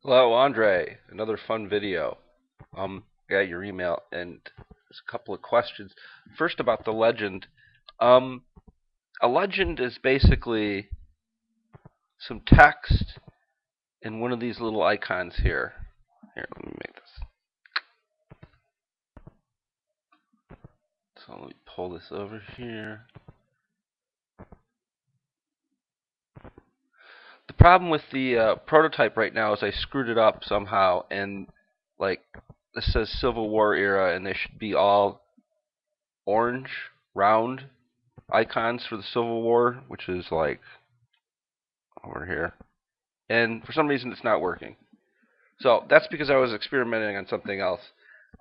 Hello, Andre. Another fun video. I got your email and there's a couple of questions. First about the legend. Um, a legend is basically some text in one of these little icons here. Here, let me make this. So let me pull this over here. The problem with the prototype right now is I screwed it up somehow, and like this says Civil War era, and they should be all orange, round icons for the Civil War, which is like over here. And for some reason, it's not working. So that's because I was experimenting on something else.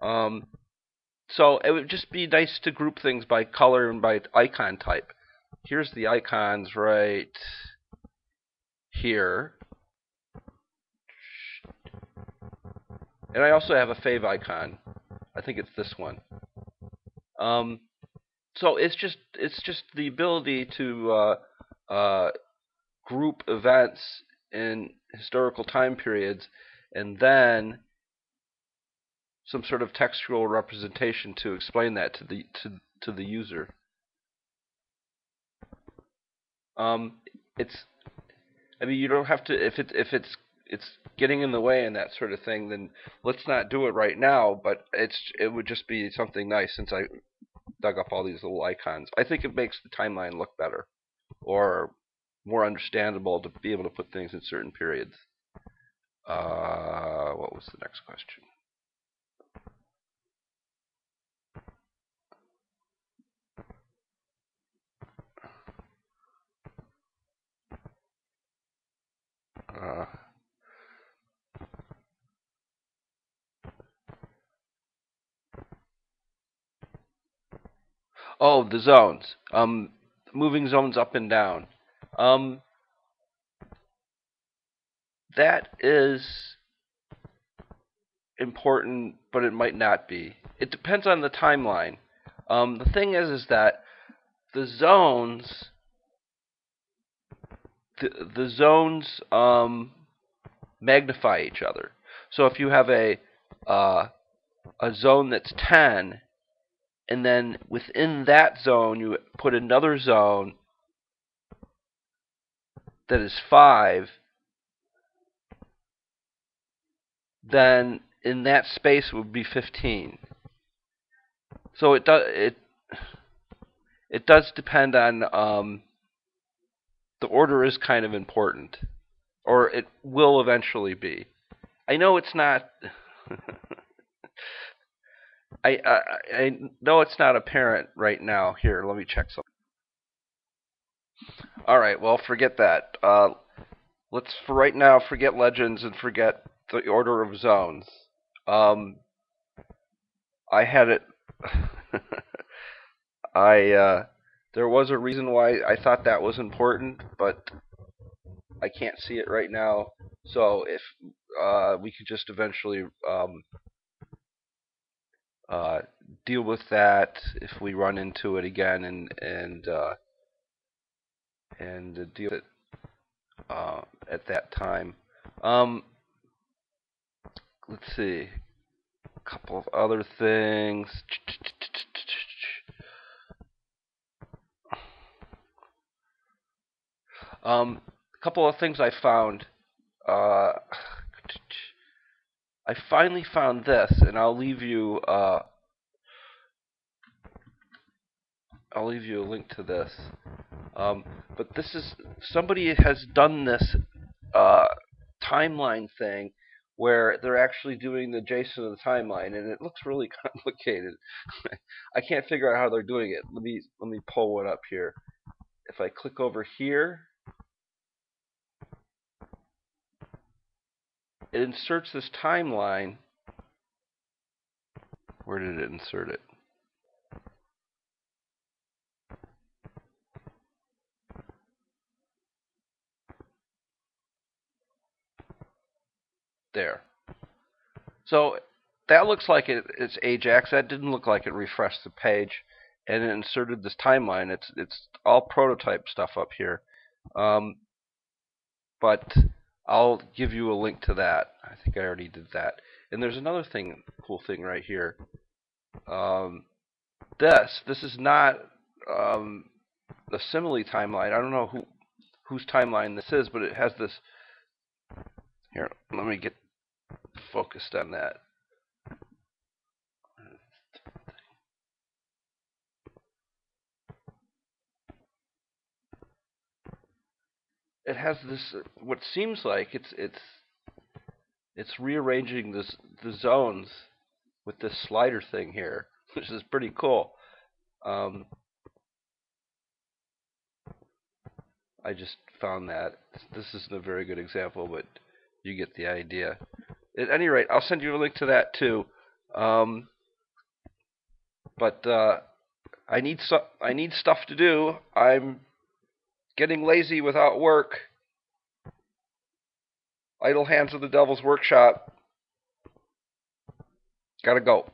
Um, so it would just be nice to group things by color and by icon type. Here's the icons right here. And I also have a fave icon. I think it's this one. So it's just the ability to group events in historical time periods, and then some sort of textual representation to explain that to the user. It's I mean, you don't have to if it's getting in the way and that sort of thing, then let's not do it right now. But it would just be something nice since I dug up all these little icons. I think it makes the timeline look better or more understandable to be able to put things in certain periods. What was the next question? Uh, oh, the zones. Moving zones up and down. Um, that is important, but it might not be. It depends on the timeline. The thing is that the zones, the zones magnify each other. So if you have uh, a zone that's 10, and then within that zone you put another zone that is 5, then in that space would be 15. So it does depend on the order is kind of important, or it will eventually be. I know it's not. I know it's not apparent right now. Here, let me check something. All right, well, forget that. Let's for right now forget legends and forget the order of zones. Um, I had it. I there was a reason why I thought that was important, but I can't see it right now. So if we could just eventually uh, deal with that if we run into it again and deal with it at that time. Um, let's see, a couple of other things. A couple of things I found. Uh, I finally found this, and I'll leave you a link to this. But this is somebody has done this uh, timeline thing where they're actually doing the JSON of the timeline, and it looks really complicated. I can't figure out how they're doing it. Let me pull one up here. If I click over here, it inserts this timeline. Where did it insert it? There. So that looks like it's Ajax. That didn't look like it refreshed the page, and it inserted this timeline. It's all prototype stuff up here, but I'll give you a link to that. I think I already did that. And there's another cool thing right here. Um, this is not the simile timeline. I don't know whose timeline this is, but it has this. Here, let me get focused on that. It has this what seems like it's rearranging the zones with this slider thing here, which is pretty cool. Um, I just found that this isn't a very good example, but you get the idea. At any rate, I'll send you a link to that too. Um, but I need stuff to do. I'm getting lazy without work. Idle hands of the devil's workshop. Gotta go.